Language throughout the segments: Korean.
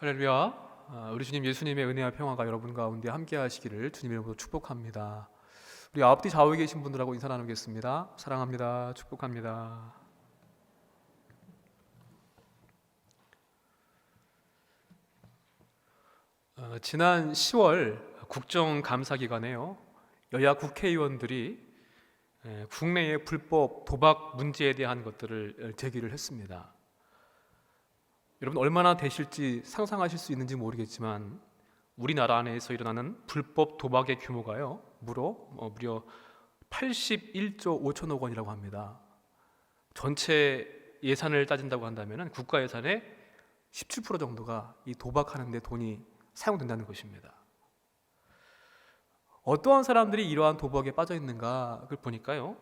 할렐루야. 우리 주님 예수님의 은혜와 평화가 여러분 가운데 함께 하시기를 주님의 이름으로 축복합니다. 우리 앞뒤 좌우에 계신 분들하고 인사 나누겠습니다. 사랑합니다. 축복합니다. 지난 10월 국정감사 기간에요, 여야 국회의원들이 국내의 불법 도박 문제에 대한 것들을 제기를 했습니다. 여러분 얼마나 되실지 상상하실 수 있는지 모르겠지만 우리나라 안에서 일어나는 불법 도박의 규모가요 무려 81조 5천억 원이라고 합니다. 전체 예산을 따진다고 한다면 국가 예산의 17% 정도가 이 도박하는 데 돈이 사용된다는 것입니다. 어떠한 사람들이 이러한 도박에 빠져 있는가 그걸 보니까요,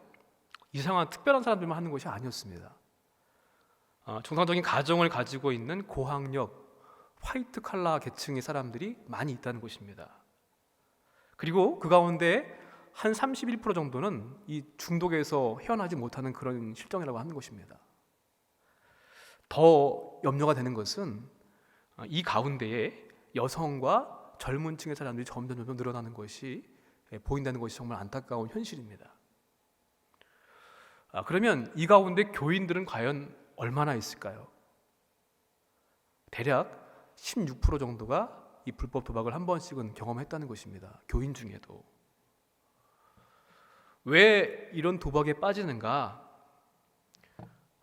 이상한 특별한 사람들만 하는 것이 아니었습니다. 정상적인 가정을 가지고 있는 고학력 화이트 칼라 계층의 사람들이 많이 있다는 것입니다. 그리고 그 가운데 한 31% 정도는 이 중독에서 헤어나지 못하는 그런 실정이라고 하는 것입니다. 더 염려가 되는 것은 이 가운데에 여성과 젊은 층의 사람들이 점점 늘어나는 것이 보인다는 것이 정말 안타까운 현실입니다. 그러면 이 가운데 교인들은 과연 얼마나 있을까요? 대략 16% 정도가 이 불법 도박을 한 번씩은 경험했다는 것입니다. 교인 중에도. 왜 이런 도박에 빠지는가?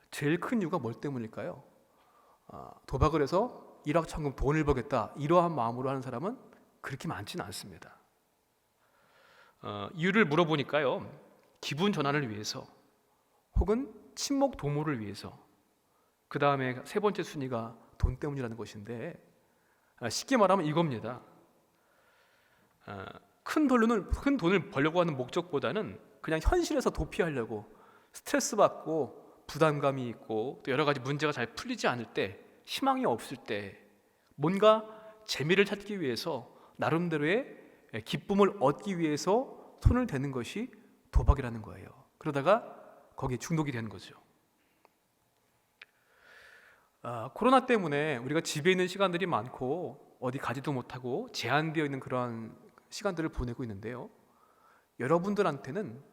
제일 큰 이유가 뭘 때문일까요? 도박을 해서 일확천금 돈을 벌겠다, 이러한 마음으로 하는 사람은 그렇게 많지는 않습니다. 이유를 물어보니까요, 기분 전환을 위해서 혹은 친목 도모를 위해서, 그 다음에 세 번째 순위가 돈 때문이라는 것인데, 쉽게 말하면 이겁니다. 큰 돈을 벌려고 하는 목적보다는 그냥 현실에서 도피하려고 스트레스 받고 부담감이 있고 또 여러 가지 문제가 잘 풀리지 않을 때, 희망이 없을 때 뭔가 재미를 찾기 위해서 나름대로의 기쁨을 얻기 위해서 손을 대는 것이 도박이라는 거예요. 그러다가 거기에 중독이 되는 거죠. 코로나 때문에 우리가 집에 있는 시간들이 많고 어디 가지도 못하고 제한되어 있는 그런 시간들을 보내고 있는데요, 여러분들한테는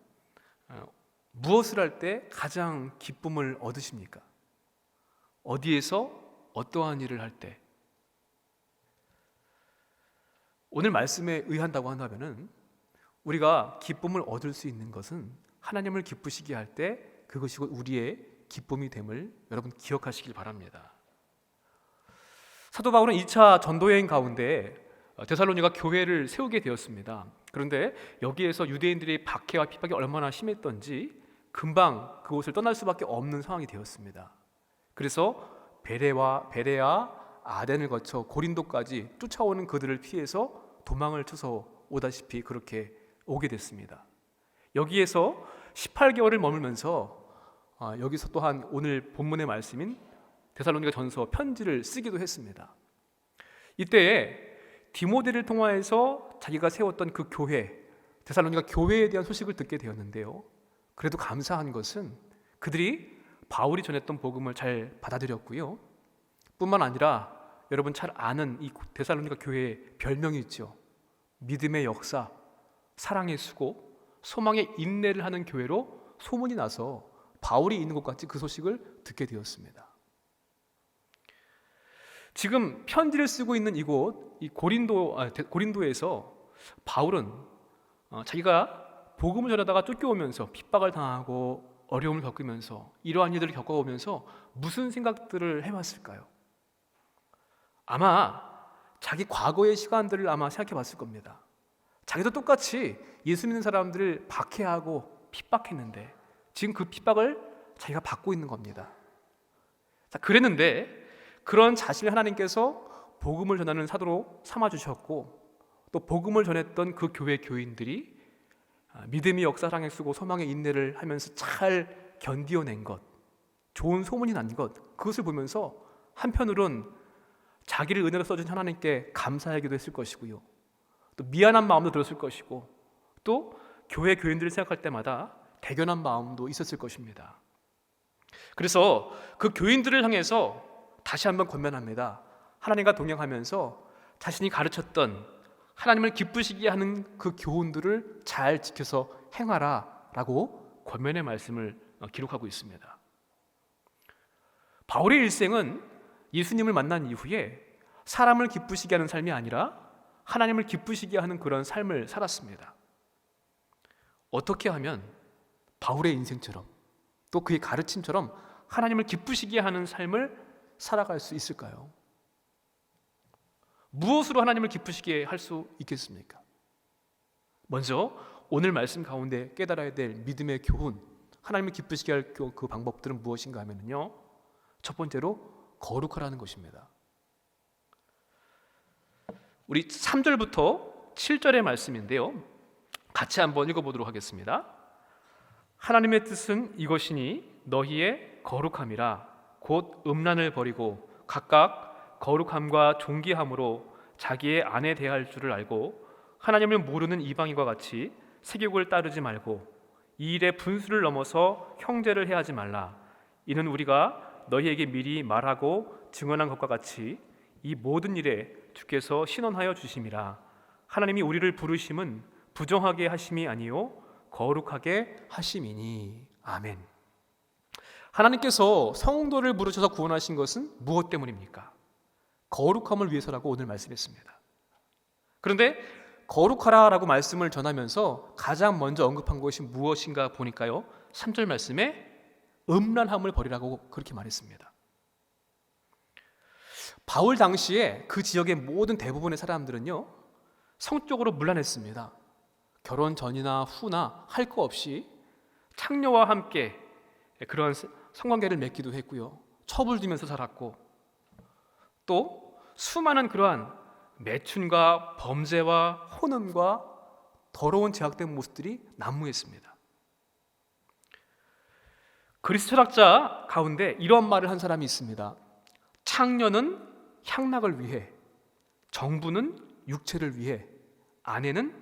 무엇을 할 때 가장 기쁨을 얻으십니까? 어디에서 어떠한 일을 할 때? 오늘 말씀에 의한다고 한다면 우리가 기쁨을 얻을 수 있는 것은 하나님을 기쁘시게 할 때 그것이 우리의 기쁨이 됨을 여러분 기억하시길 바랍니다. 사도 바울은 2차 전도여행 가운데 데살로니가 교회를 세우게 되었습니다. 그런데 여기에서 유대인들의 박해와 핍박이 얼마나 심했던지 금방 그곳을 떠날 수밖에 없는 상황이 되었습니다. 그래서 베레아, 아덴을 거쳐 고린도까지 쫓아오는 그들을 피해서 도망을 쳐서 오다시피 그렇게 오게 됐습니다. 여기에서 18개월을 머물면서 여기서 또한 오늘 본문의 말씀인 데살로니가 전서 편지를 쓰기도 했습니다. 이때에 디모데를 통하여서 자기가 세웠던 그 교회, 데살로니가 교회에 대한 소식을 듣게 되었는데요, 그래도 감사한 것은 그들이 바울이 전했던 복음을 잘 받아들였고요, 뿐만 아니라 여러분 잘 아는 이 데살로니가 교회의 별명이 있죠. 믿음의 역사, 사랑의 수고, 소망의 인내를 하는 교회로 소문이 나서 바울이 있는 곳 같이 그 소식을 듣게 되었습니다. 지금 편지를 쓰고 있는 이곳, 이 고린도에서 바울은 자기가 복음을 전하다가 쫓겨오면서 핍박을 당하고 어려움을 겪으면서 이러한 일들을 겪어오면서 무슨 생각들을 해왔을까요? 아마 자기 과거의 시간들을 아마 생각해 봤을 겁니다. 자기도 똑같이 예수 믿는 사람들을 박해하고 핍박했는데 지금 그 핍박을 자기가 받고 있는 겁니다. 자, 그랬는데 그런 자신을 하나님께서 복음을 전하는 사도로 삼아주셨고 또 복음을 전했던 그 교회 교인들이 믿음의 역사, 사랑의 수고, 소망의 인내를 하면서 잘 견디어낸 것, 좋은 소문이 난 것, 그것을 보면서 한편으론 자기를 은혜로 써준 하나님께 감사하기도 했을 것이고요, 또 미안한 마음도 들었을 것이고, 또 교회 교인들을 생각할 때마다 대견한 마음도 있었을 것입니다. 그래서 그 교인들을 향해서 다시 한번 권면합니다. 하나님과 동행하면서 자신이 가르쳤던 하나님을 기쁘시게 하는 그 교훈들을 잘 지켜서 행하라 라고 권면의 말씀을 기록하고 있습니다. 바울의 일생은 예수님을 만난 이후에 사람을 기쁘시게 하는 삶이 아니라 하나님을 기쁘시게 하는 그런 삶을 살았습니다. 어떻게 하면 바울의 인생처럼 또 그의 가르침처럼 하나님을 기쁘시게 하는 삶을 살아갈 수 있을까요? 무엇으로 하나님을 기쁘시게 할 수 있겠습니까? 먼저 오늘 말씀 가운데 깨달아야 될 믿음의 교훈, 하나님을 기쁘시게 할 그 방법들은 무엇인가 하면요, 첫 번째로 거룩하라는 것입니다. 우리 3절부터 7절의 말씀인데요, 같이 한번 읽어보도록 하겠습니다. 하나님의 뜻은 이것이니 너희의 거룩함이라. 곧 음란을 버리고 각각 거룩함과 존귀함으로 자기의 아내 대할 줄을 알고 하나님을 모르는 이방인과 같이 세욕을 따르지 말고 이 일에 분수를 넘어서 형제를 해하지 말라. 이는 우리가 너희에게 미리 말하고 증언한 것과 같이 이 모든 일에 주께서 신원하여 주심이라. 하나님이 우리를 부르심은 부정하게 하심이 아니요 거룩하게 하심이니. 아멘. 하나님께서 성도를 부르셔서 구원하신 것은 무엇 때문입니까? 거룩함을 위해서라고 오늘 말씀했습니다. 그런데 거룩하라라고 말씀을 전하면서 가장 먼저 언급한 것이 무엇인가 보니까요, 3절 말씀에 음란함을 버리라고 그렇게 말했습니다. 바울 당시에 그 지역의 모든 대부분의 사람들은요, 성적으로 문란했습니다. 결혼 전이나 후나 할 거 없이 창녀와 함께 그런 성관계를 맺기도 했고요, 처불지면서 살았고, 또 수많은 그러한 매춘과 범죄와 혼음과 더러운 제약된 모습들이 난무했습니다. 그리스 철학자 가운데 이런 말을 한 사람이 있습니다. 창녀는 향락을 위해, 정부는 육체를 위해, 아내는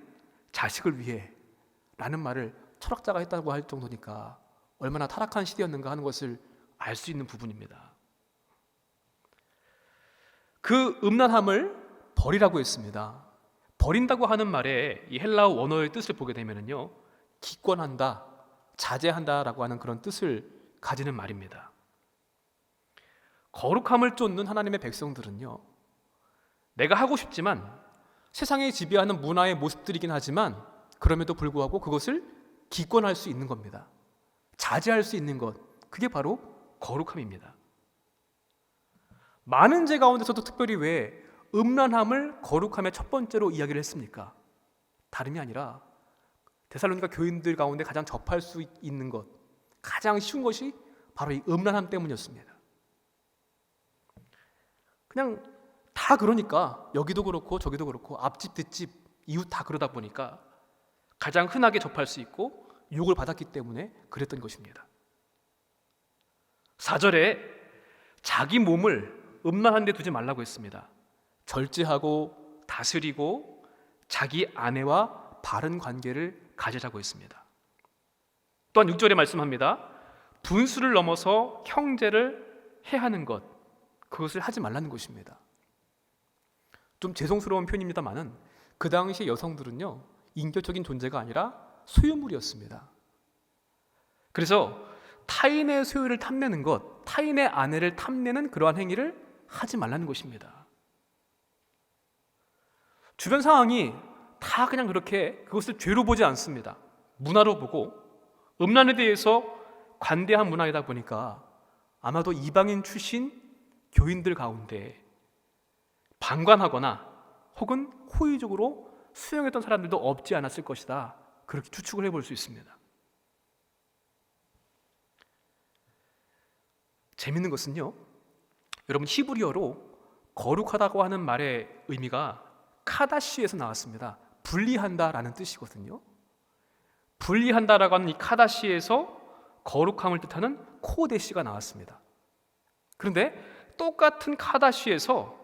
자식을 위해 라는 말을 철학자가 했다고 할 정도니까 얼마나 타락한 시대였는가 하는 것을 알 수 있는 부분입니다. 그 음란함을 버리라고 했습니다. 버린다고 하는 말에 이 헬라어 원어의 뜻을 보게 되면요, 기권한다, 자제한다라고 하는 그런 뜻을 가지는 말입니다. 거룩함을 쫓는 하나님의 백성들은요, 내가 하고 싶지만 세상에 지배하는 문화의 모습들이긴 하지만 그럼에도 불구하고 그것을 기권할 수 있는 겁니다. 자제할 수 있는 것, 그게 바로 거룩함입니다. 많은 죄 가운데서도 특별히 왜 음란함을 거룩함의 첫 번째로 이야기를 했습니까? 다름이 아니라 데살로니가 교인들 가운데 가장 접할 수 있는 것, 가장 쉬운 것이 바로 이 음란함 때문이었습니다. 그냥 다 그러니까 여기도 그렇고 저기도 그렇고 앞집 뒷집 이웃 다 그러다 보니까 가장 흔하게 접할 수 있고 유혹을 받았기 때문에 그랬던 것입니다. 4절에 자기 몸을 음란한 데 두지 말라고 했습니다. 절제하고 다스리고 자기 아내와 바른 관계를 가지라고 했습니다. 또한 6절에 말씀합니다. 분수를 넘어서 형제를 해하는 것, 그것을 하지 말라는 것입니다. 좀 죄송스러운 표현입니다만은 그 당시 여성들은요, 인격적인 존재가 아니라 소유물이었습니다. 그래서 타인의 소유를 탐내는 것, 타인의 아내를 탐내는 그러한 행위를 하지 말라는 것입니다. 주변 상황이 다 그냥 그렇게 그것을 죄로 보지 않습니다. 문화로 보고 음란에 대해서 관대한 문화이다 보니까 아마도 이방인 출신 교인들 가운데 방관하거나 혹은 호의적으로 수용했던 사람들도 없지 않았을 것이다, 그렇게 추측을 해볼 수 있습니다. 재밌는 것은요, 여러분 히브리어로 거룩하다고 하는 말의 의미가 카다시에서 나왔습니다. 분리한다라는 뜻이거든요. 분리한다라고 하는 이 카다시에서 거룩함을 뜻하는 코데시가 나왔습니다. 그런데 똑같은 카다시에서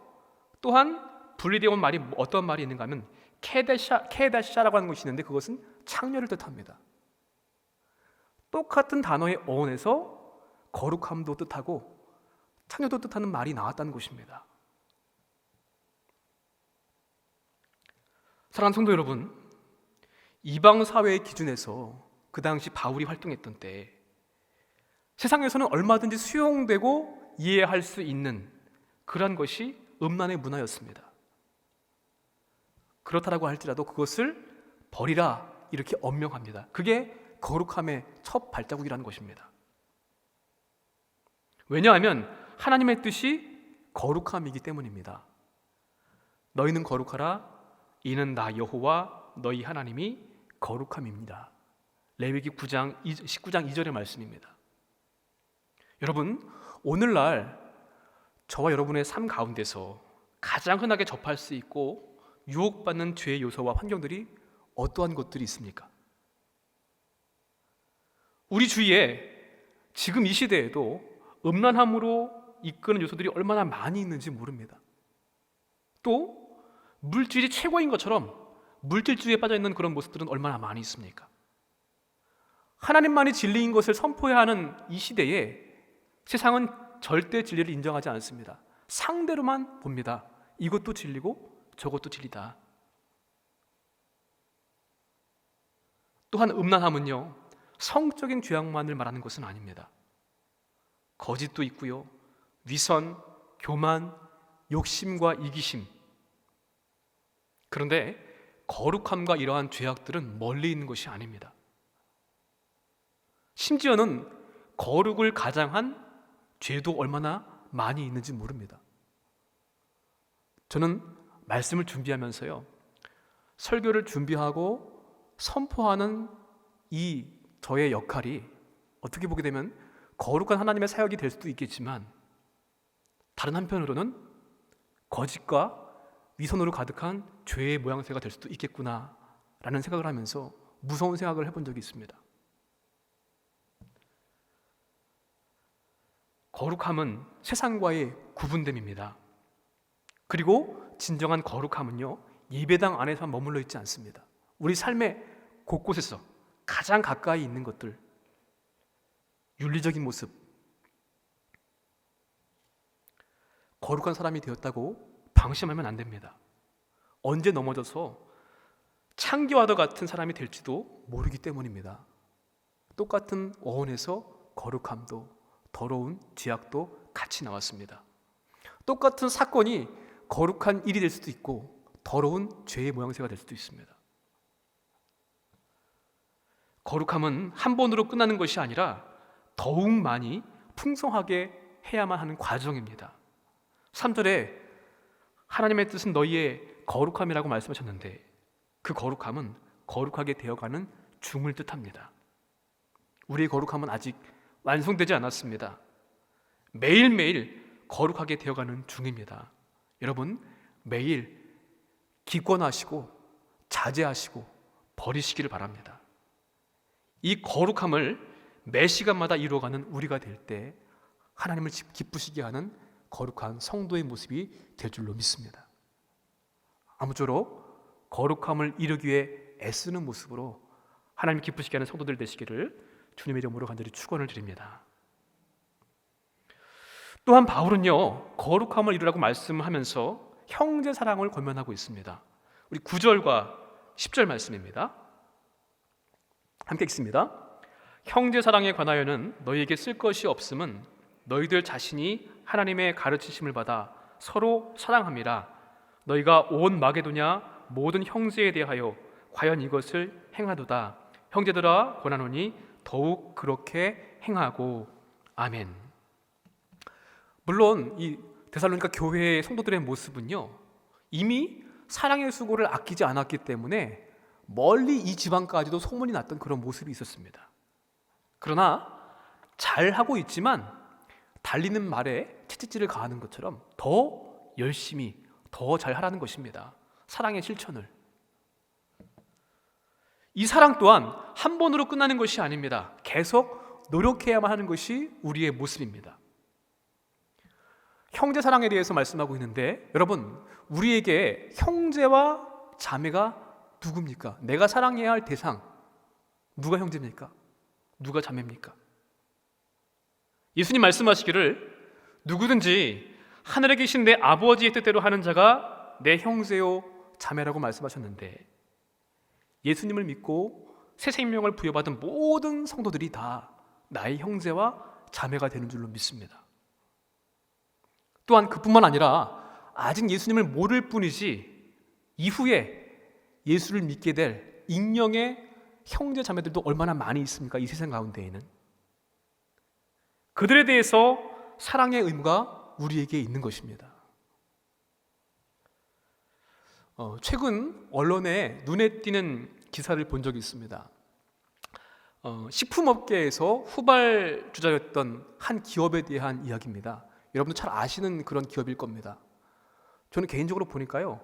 또한 분리되어 온 말이 어떤 말이 있는가 하면 케다샤라고 하는 것이 있는데 그것은 창녀를 뜻합니다. 똑같은 단어의 어원에서 거룩함도 뜻하고 창녀도 뜻하는 말이 나왔다는 것입니다. 사랑하는 성도 여러분, 이방 사회의 기준에서 그 당시 바울이 활동했던 때 세상에서는 얼마든지 수용되고 이해할 수 있는 그러한 것이 음란의 문화였습니다. 그렇다라고 할지라도 그것을 버리라 이렇게 엄명합니다. 그게 거룩함의 첫 발자국이라는 것입니다. 왜냐하면 하나님의 뜻이 거룩함이기 때문입니다. 너희는 거룩하라, 이는 나 여호와 너희 하나님이 거룩함입니다. 레위기 19장 2절의 말씀입니다. 여러분, 오늘날 저와 여러분의 삶 가운데서 가장 흔하게 접할 수 있고 유혹받는 죄의 요소와 환경들이 어떠한 것들이 있습니까? 우리 주위에 지금 이 시대에도 음란함으로 이끄는 요소들이 얼마나 많이 있는지 모릅니다. 또 물질이 최고인 것처럼 물질주의에 빠져있는 그런 모습들은 얼마나 많이 있습니까? 하나님만이 진리인 것을 선포해야 하는 이 시대에 세상은 절대 진리를 인정하지 않습니다. 상대로만 봅니다. 이것도 진리고 저것도 진리다. 또한 음란함은요, 성적인 죄악만을 말하는 것은 아닙니다. 거짓도 있고요, 위선, 교만, 욕심과 이기심. 그런데 거룩함과 이러한 죄악들은 멀리 있는 것이 아닙니다. 심지어는 거룩을 가장한 죄도 얼마나 많이 있는지 모릅니다. 저는 말씀을 준비하면서요, 설교를 준비하고 선포하는 이 저의 역할이 어떻게 보게 되면 거룩한 하나님의 사역이 될 수도 있겠지만 다른 한편으로는 거짓과 위선으로 가득한 죄의 모양새가 될 수도 있겠구나 라는 생각을 하면서 무서운 생각을 해본 적이 있습니다. 거룩함은 세상과의 구분됨입니다. 그리고 진정한 거룩함은요, 예배당 안에서만 머물러 있지 않습니다. 우리 삶의 곳곳에서 가장 가까이 있는 것들, 윤리적인 모습, 거룩한 사람이 되었다고 방심하면 안 됩니다. 언제 넘어져서 창기와도 같은 사람이 될지도 모르기 때문입니다. 똑같은 어원에서 거룩함도 더러운 죄악도 같이 나왔습니다. 똑같은 사건이 거룩한 일이 될 수도 있고 더러운 죄의 모양새가 될 수도 있습니다. 거룩함은 한 번으로 끝나는 것이 아니라 더욱 많이 풍성하게 해야만 하는 과정입니다. 3절에 하나님의 뜻은 너희의 거룩함이라고 말씀하셨는데 그 거룩함은 거룩하게 되어가는 중을 뜻합니다. 우리의 거룩함은 아직 완성되지 않았습니다. 매일매일 거룩하게 되어가는 중입니다. 여러분, 매일 기권하시고 자제하시고 버리시기를 바랍니다. 이 거룩함을 매 시간마다 이루어가는 우리가 될 때 하나님을 기쁘시게 하는 거룩한 성도의 모습이 될 줄로 믿습니다. 아무쪼록 거룩함을 이루기 위해 애쓰는 모습으로 하나님을 기쁘시게 하는 성도들 되시기를 주님의 이름으로 간절히 축원을 드립니다. 또한 바울은요, 거룩함을 이루라고 말씀하면서 형제 사랑을 권면하고 있습니다. 우리 9절과 10절 말씀입니다. 함께 읽습니다. 형제 사랑에 관하여는 너희에게 쓸 것이 없음은 너희들 자신이 하나님의 가르치심을 받아 서로 사랑함이라. 너희가 온 마게도냐 모든 형제에 대하여 과연 이것을 행하도다. 형제들아 권하노니 더욱 그렇게 행하고. 아멘. 물론 이 데살로니가 교회의 성도들의 모습은요, 이미 사랑의 수고를 아끼지 않았기 때문에 멀리 이 지방까지도 소문이 났던 그런 모습이 있었습니다. 그러나 잘하고 있지만 달리는 말에 채찍질을 가하는 것처럼 더 열심히 더 잘하라는 것입니다. 사랑의 실천을. 이 사랑 또한 한 번으로 끝나는 것이 아닙니다. 계속 노력해야만 하는 것이 우리의 모습입니다. 형제 사랑에 대해서 말씀하고 있는데 여러분, 우리에게 형제와 자매가 누굽니까? 내가 사랑해야 할 대상, 누가 형제입니까? 누가 자매입니까? 예수님 말씀하시기를 누구든지 하늘에 계신 내 아버지의 뜻대로 하는 자가 내 형제요 자매라고 말씀하셨는데 예수님을 믿고 새 생명을 부여받은 모든 성도들이 다 나의 형제와 자매가 되는 줄로 믿습니다. 또한 그뿐만 아니라 아직 예수님을 모를 뿐이지 이후에 예수를 믿게 될 익명의 형제 자매들도 얼마나 많이 있습니까? 이 세상 가운데에는. 그들에 대해서 사랑의 의무가 우리에게 있는 것입니다. 최근 언론에 눈에 띄는 기사를 본 적이 있습니다. 식품업계에서 후발주자였던 한 기업에 대한 이야기입니다. 여러분도 잘 아시는 그런 기업일 겁니다. 저는 개인적으로 보니까요,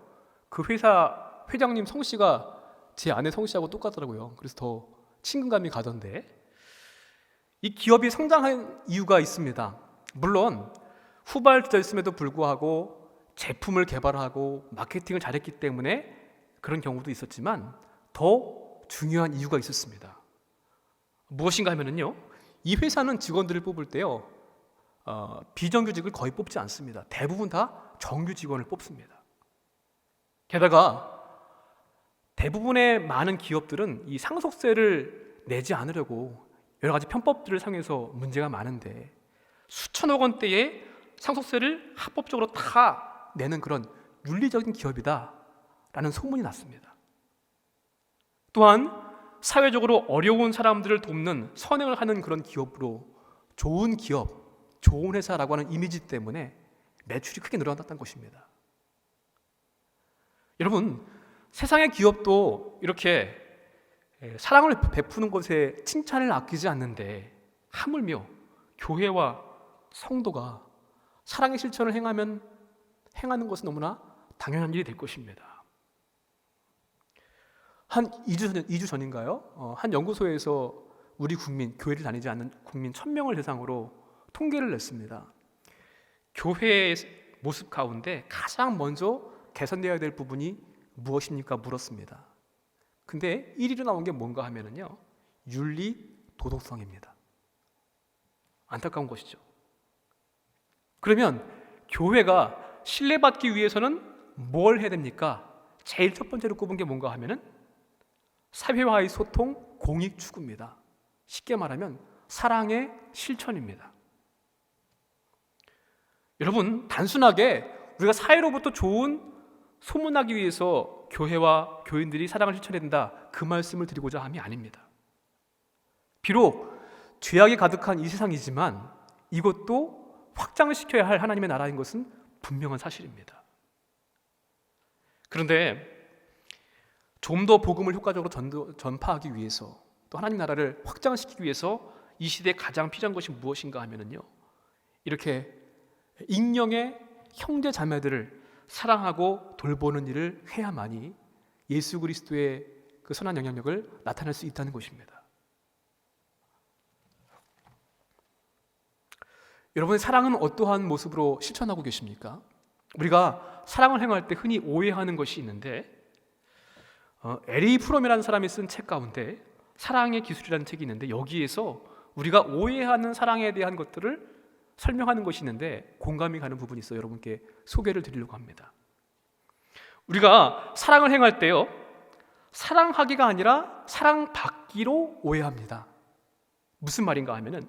그 회사 회장님 성씨가 제 아내 성씨하고 똑같더라고요. 그래서 더 친근감이 가던데, 이 기업이 성장한 이유가 있습니다. 물론 후발주자였음에도 불구하고 제품을 개발하고 마케팅을 잘했기 때문에 그런 경우도 있었지만 더 중요한 이유가 있었습니다. 무엇인가 하면은요, 이 회사는 직원들을 뽑을 때요, 비정규직을 거의 뽑지 않습니다. 대부분 다 정규 직원을 뽑습니다. 게다가 대부분의 많은 기업들은 이 상속세를 내지 않으려고 여러 가지 편법들을 사용해서 문제가 많은데 수천억 원대의 상속세를 합법적으로 다 내는 그런 윤리적인 기업이다라는 소문이 났습니다. 또한 사회적으로 어려운 사람들을 돕는 선행을 하는 그런 기업으로 좋은 기업, 좋은 회사라고 하는 이미지 때문에 매출이 크게 늘어났다는 것입니다. 여러분, 세상의 기업도 이렇게 사랑을 베푸는 것에 칭찬을 아끼지 않는데 하물며 교회와 성도가 사랑의 실천을 행하는 것은 너무나 당연한 일이 될 것입니다. 한 2주 전인가요? 한 연구소에서 우리 국민, 교회를 다니지 않는 국민 1000명을 대상으로 통계를 냈습니다. 교회의 모습 가운데 가장 먼저 개선되어야 될 부분이 무엇입니까? 물었습니다. 근데 1위로 나온 게 뭔가 하면은요, 윤리, 도덕성입니다. 안타까운 것이죠. 그러면 교회가 신뢰받기 위해서는 뭘 해야 됩니까? 제일 첫 번째로 꼽은 게 뭔가 하면은 사회와의 소통, 공익 추구입니다. 쉽게 말하면 사랑의 실천입니다. 여러분, 단순하게 우리가 사회로부터 좋은 소문나기 위해서 교회와 교인들이 사랑을 실천해야 된다, 그 말씀을 드리고자 함이 아닙니다. 비록 죄악이 가득한 이 세상이지만 이것도 확장시켜야 할 하나님의 나라인 것은 분명한 사실입니다. 그런데 좀 더 복음을 효과적으로 전파하기 위해서, 또 하나님 나라를 확장시키기 위해서 이 시대에 가장 필요한 것이 무엇인가 하면은요, 이렇게 익명의 형제 자매들을 사랑하고 돌보는 일을 해야만이 예수 그리스도의 그 선한 영향력을 나타낼 수 있다는 것입니다. 여러분의 사랑은 어떠한 모습으로 실천하고 계십니까? 우리가 사랑을 행할 때 흔히 오해하는 것이 있는데, 에리 프롬이라는 사람이 쓴 책 가운데 사랑의 기술이라는 책이 있는데, 여기에서 우리가 오해하는 사랑에 대한 것들을 설명하는 것이 있는데 공감이 가는 부분이 있어요. 여러분께 소개를 드리려고 합니다. 우리가 사랑을 행할 때요, 사랑하기가 아니라 사랑받기로 오해합니다. 무슨 말인가 하면은,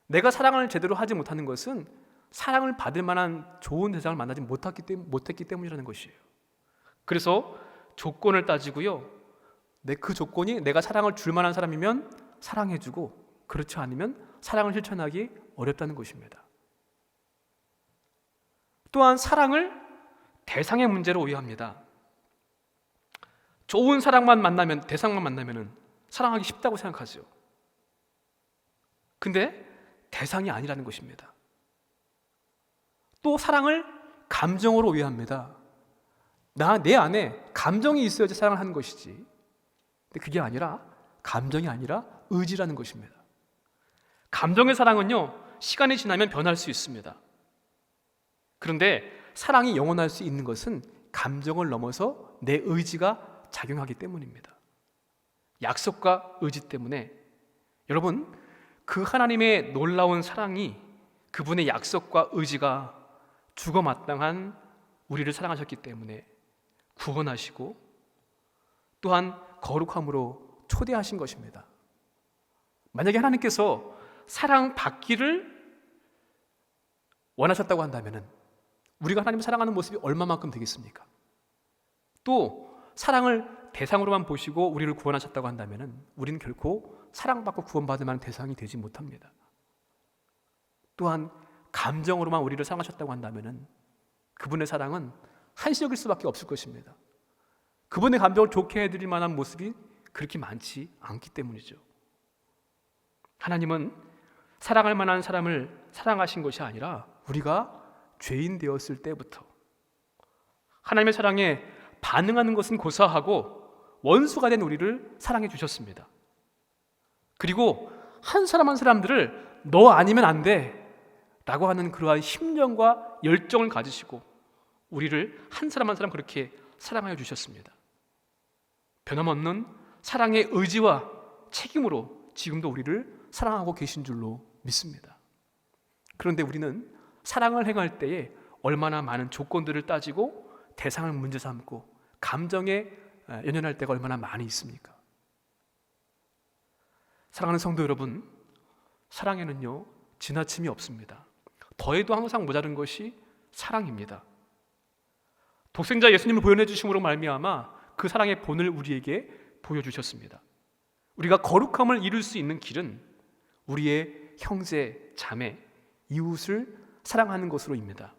내가 사랑을 제대로 하지 못하는 것은 사랑을 받을 만한 좋은 대상을 만나지 못했기 때문이라는 것이에요. 그래서 조건을 따지고요, 그 조건이 내가 사랑을 줄 만한 사람이면 사랑해주고, 그렇지 않으면 사랑을 실천하기 어렵다는 것입니다. 또한 사랑을 대상의 문제로 오해합니다. 좋은 사랑만 만나면, 대상만 만나면 사랑하기 쉽다고 생각하죠. 근데 대상이 아니라는 것입니다. 또 사랑을 감정으로 오해합니다. 내 안에 감정이 있어야지 사랑을 하는 것이지. 근데 그게 아니라, 감정이 아니라 의지라는 것입니다. 감정의 사랑은요, 시간이 지나면 변할 수 있습니다. 그런데 사랑이 영원할 수 있는 것은 감정을 넘어서 내 의지가 작용하기 때문입니다. 약속과 의지 때문에, 여러분, 그 하나님의 놀라운 사랑이, 그분의 약속과 의지가 죽어마땅한 우리를 사랑하셨기 때문에 구원하시고 또한 거룩함으로 초대하신 것입니다. 만약에 하나님께서 사랑받기를 원하셨다고 한다면 우리가 하나님을 사랑하는 모습이 얼마만큼 되겠습니까? 또 사랑을 대상으로만 보시고 우리를 구원하셨다고 한다면 우리는 결코 사랑받고 구원받을 만한 대상이 되지 못합니다. 또한 감정으로만 우리를 사랑하셨다고 한다면 그분의 사랑은 한시적일 수밖에 없을 것입니다. 그분의 감정을 좋게 해드릴 만한 모습이 그렇게 많지 않기 때문이죠. 하나님은 사랑할 만한 사람을 사랑하신 것이 아니라 우리가 죄인 되었을 때부터 하나님의 사랑에 반응하는 것은 고사하고 원수가 된 우리를 사랑해 주셨습니다. 그리고 한 사람 한 사람들을 너 아니면 안 돼 라고 하는 그러한 심령과 열정을 가지시고 우리를 한 사람 한 사람 그렇게 사랑하여 주셨습니다. 변함없는 사랑의 의지와 책임으로 지금도 우리를 사랑하고 계신 줄로 믿습니다. 그런데 우리는 사랑을 행할 때에 얼마나 많은 조건들을 따지고 대상을 문제 삼고 감정에 연연할 때가 얼마나 많이 있습니까? 사랑하는 성도 여러분, 사랑에는요 지나침이 없습니다. 더해도 항상 모자른 것이 사랑입니다. 독생자 예수님을 보여내 주심으로 말미암아 그 사랑의 본을 우리에게 보여주셨습니다. 우리가 거룩함을 이룰 수 있는 길은 우리의 형제, 자매, 이웃을 사랑하는 것으로입니다.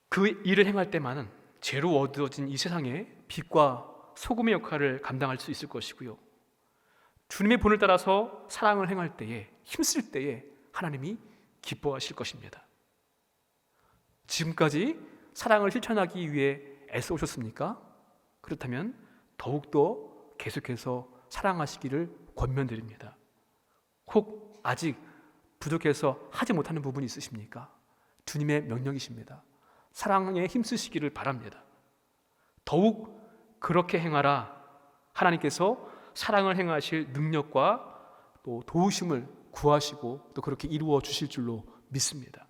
그 일을 행할 때만은 죄로 어두워진 이 세상에 빛과 소금의 역할을 감당할 수 있을 것이고요. 주님의 본을 따라서 사랑을 행할 때에, 힘쓸 때에 하나님이 기뻐하실 것입니다. 지금까지 사랑을 실천하기 위해 애써오셨습니까? 그렇다면 더욱더 계속해서 사랑하시기를 권면드립니다. 혹 아직 부족해서 하지 못하는 부분이 있으십니까? 주님의 명령이십니다. 사랑에 힘쓰시기를 바랍니다. 더욱 그렇게 행하라. 하나님께서 사랑을 행하실 능력과 또 도우심을 구하시고 또 그렇게 이루어 주실 줄로 믿습니다.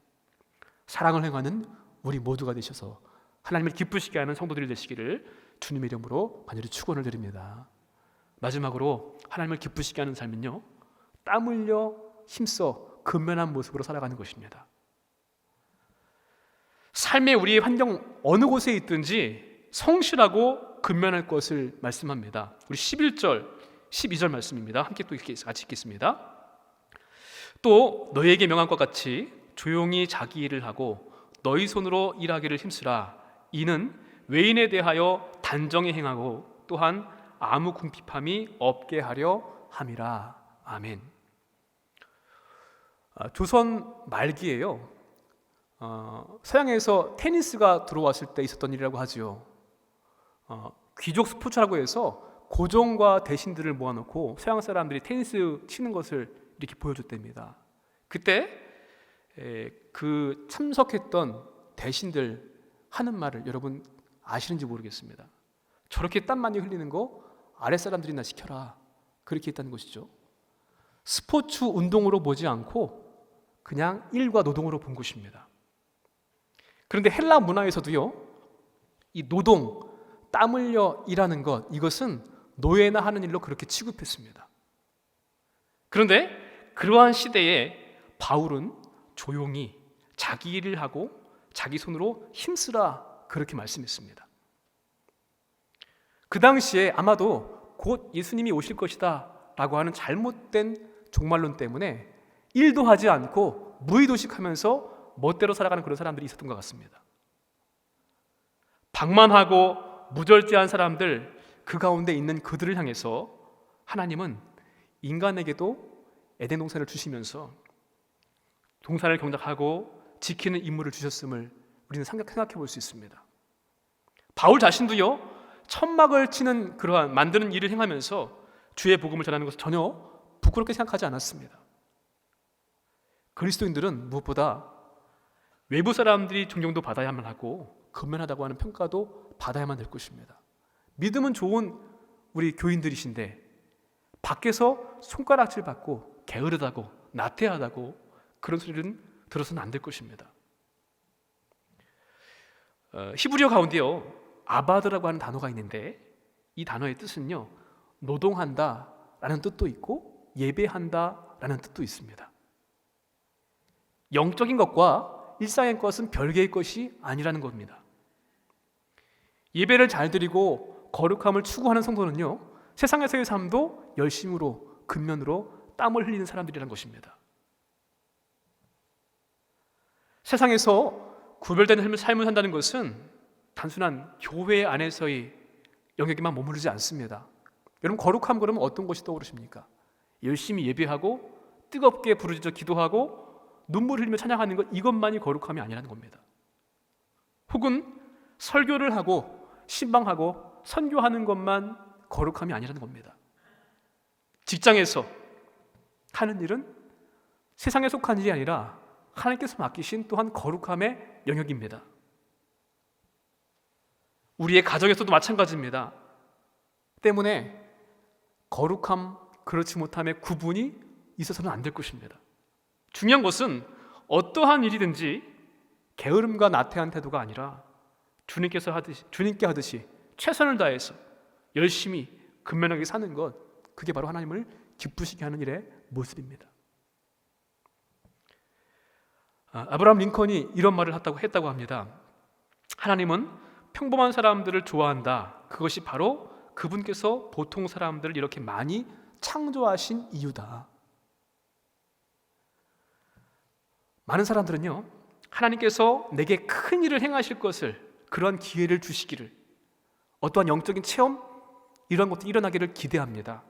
사랑을 행하는 우리 모두가 되셔서 하나님을 기쁘시게 하는 성도들이 되시기를 주님의 이름으로 간절히 축원을 드립니다. 마지막으로 하나님을 기쁘시게 하는 삶은요, 땀 흘려 힘써 근면한 모습으로 살아가는 것입니다. 삶의 우리의 환경 어느 곳에 있든지 성실하고 근면할 것을 말씀합니다. 우리 11절, 12절 말씀입니다. 함께 또 이렇게 같이 읽겠습니다. 또 너희에게 명한 것 같이 조용히 자기 일을 하고 너희 손으로 일하기를 힘쓰라. 이는 외인에 대하여 단정히 행하고 또한 아무 궁핍함이 없게 하려 함이라. 아멘. 조선 말기에요, 서양에서 테니스가 들어왔을 때 있었던 일이라고 하지요. 귀족 스포츠라고 해서 고종과 대신들을 모아놓고 서양 사람들이 테니스 치는 것을 이렇게 보여줬답니다. 그때 그 참석했던 대신들 하는 말을 여러분 아시는지 모르겠습니다. 저렇게 땀 많이 흘리는 거 아랫사람들이나 시켜라, 그렇게 했다는 것이죠. 스포츠 운동으로 보지 않고 그냥 일과 노동으로 본 것입니다. 그런데 헬라 문화에서도요, 이 노동, 땀 흘려 일하는 것, 이것은 노예나 하는 일로 그렇게 취급했습니다. 그런데 그러한 시대에 바울은 조용히 자기 일을 하고 자기 손으로 힘쓰라, 그렇게 말씀했습니다. 그 당시에 아마도 곧 예수님이 오실 것이다 라고 하는 잘못된 종말론 때문에 일도 하지 않고 무의도식하면서 멋대로 살아가는 그런 사람들이 있었던 것 같습니다. 방만하고 무절제한 사람들, 그 가운데 있는 그들을 향해서 하나님은 인간에게도 에덴 동산을 주시면서 동산을 경작하고 지키는 임무를 주셨음을 우리는 생각해 볼 수 있습니다. 바울 자신도요, 천막을 치는 그러한 만드는 일을 행하면서 주의 복음을 전하는 것을 전혀 부끄럽게 생각하지 않았습니다. 그리스도인들은 무엇보다 외부 사람들이 존경도 받아야만 하고 근면하다고 하는 평가도 받아야만 될 것입니다. 믿음은 좋은 우리 교인들이신데 밖에서 손가락질 받고 게으르다고 나태하다고 그런 소리는 들어서는 안 될 것입니다. 히브리어 가운데요 아바드라고 하는 단어가 있는데 이 단어의 뜻은요 노동한다 라는 뜻도 있고 예배한다 라는 뜻도 있습니다. 영적인 것과 일상의 것은 별개의 것이 아니라는 겁니다. 예배를 잘 드리고 거룩함을 추구하는 성도는요 세상에서의 삶도 열심으로 근면으로 땀을 흘리는 사람들이라는 것입니다. 세상에서 구별된 삶을 산다는 것은 단순한 교회 안에서의 영역에만 머무르지 않습니다. 여러분 거룩함 그러면 어떤 것이 떠오르십니까? 열심히 예배하고 뜨겁게 부르짖어 기도하고 눈물 흘리며 찬양하는 것 이것만이 거룩함이 아니라는 겁니다. 혹은 설교를 하고 신방하고 선교하는 것만 거룩함이 아니라는 겁니다. 직장에서 하는 일은 세상에 속한 일이 아니라 하나님께서 맡기신 또한 거룩함의 영역입니다. 우리의 가정에서도 마찬가지입니다. 때문에 거룩함 그렇지 못함의 구분이 있어서는 안 될 것입니다. 중요한 것은 어떠한 일이든지 게으름과 나태한 태도가 아니라 주님께 하듯이 최선을 다해서 열심히 근면하게 사는 것, 그게 바로 하나님을 기쁘시게 하는 일의 모습입니다. 아브라함 링컨이 이런 말을 했다고 합니다. 하나님은 평범한 사람들을 좋아한다. 그것이 바로 그분께서 보통 사람들을 이렇게 많이 창조하신 이유다. 많은 사람들은요 하나님께서 내게 큰 일을 행하실 것을, 그런 기회를 주시기를, 어떠한 영적인 체험 이런 것도 일어나기를 기대합니다.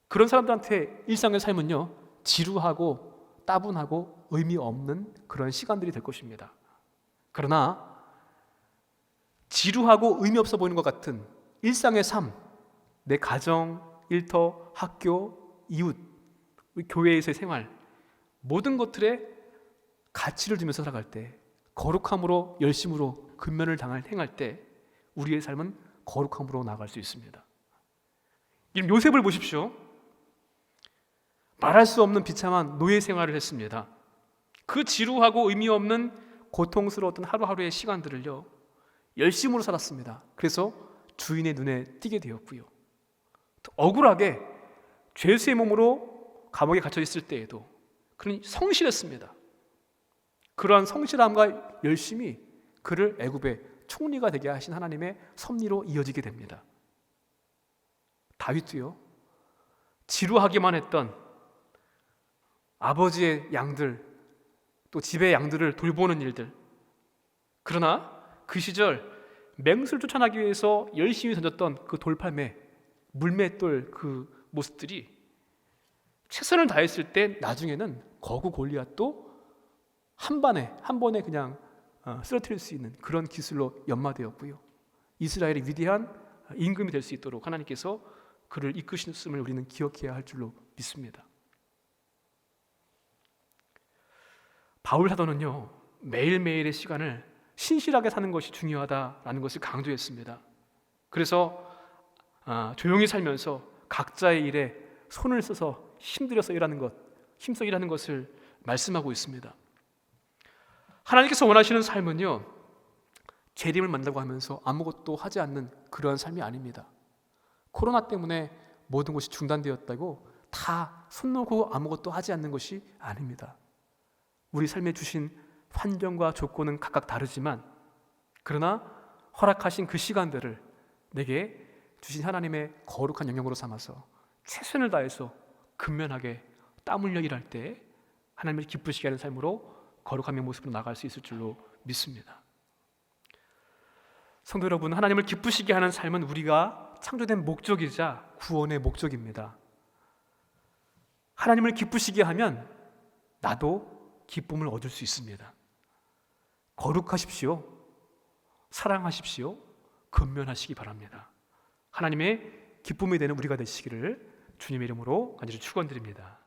그런 사람들한테 일상의 삶은요 지루하고 따분하고 의미 없는 그런 시간들이 될 것입니다. 그러나 지루하고 의미 없어 보이는 것 같은 일상의 삶, 내 가정, 일터, 학교, 이웃, 교회에서의 생활, 모든 것들에 가치를 두면서 살아갈 때, 거룩함으로 열심으로 근면을 행할 때 우리의 삶은 거룩함으로 나아갈 수 있습니다. 요셉을 보십시오. 말할 수 없는 비참한 노예 생활을 했습니다. 그 지루하고 의미 없는 고통스러웠던 하루하루의 시간들을요 열심으로 살았습니다. 그래서 주인의 눈에 띄게 되었고요, 또 억울하게 죄수의 몸으로 감옥에 갇혀 있을 때에도 그는 성실했습니다. 그러한 성실함과 열심이 그를 애굽의 총리가 되게 하신 하나님의 섭리로 이어지게 됩니다. 다윗도요 지루하기만 했던 아버지의 양들, 또 집의 양들을 돌보는 일들, 그러나 그 시절 맹수를 쫓아나기 위해서 열심히 던졌던 그 돌팔매, 물맷돌 그 모습들이 최선을 다했을 때 나중에는 거구 골리앗도 한 번에 그냥 쓰러뜨릴 수 있는 그런 기술로 연마되었고요, 이스라엘의 위대한 임금이 될 수 있도록 하나님께서 그를 이끄셨음을 우리는 기억해야 할 줄로 믿습니다. 바울 사도는요 매일매일의 시간을 신실하게 사는 것이 중요하다라는 것을 강조했습니다. 그래서 조용히 살면서 각자의 일에 손을 써서 힘들여서 힘써 일하는 것을 말씀하고 있습니다. 하나님께서 원하시는 삶은요 재림을 만나고 하면서 아무것도 하지 않는 그러한 삶이 아닙니다. 코로나 때문에 모든 것이 중단되었다고 다 손 놓고 아무것도 하지 않는 것이 아닙니다. 우리 삶에 주신 환경과 조건은 각각 다르지만, 그러나 허락하신 그 시간들을 내게 주신 하나님의 거룩한 영역으로 삼아서 최선을 다해서 근면하게 땀 흘려 일할 때 하나님을 기쁘시게 하는 삶으로 거룩함의 모습으로 나갈 수 있을 줄로 믿습니다. 성도 여러분, 하나님을 기쁘시게 하는 삶은 우리가 창조된 목적이자 구원의 목적입니다. 하나님을 기쁘시게 하면 나도 기쁨을 얻을 수 있습니다. 거룩하십시오. 사랑하십시오. 근면하시기 바랍니다. 하나님의 기쁨이 되는 우리가 되시기를 주님의 이름으로 간절히 축원드립니다.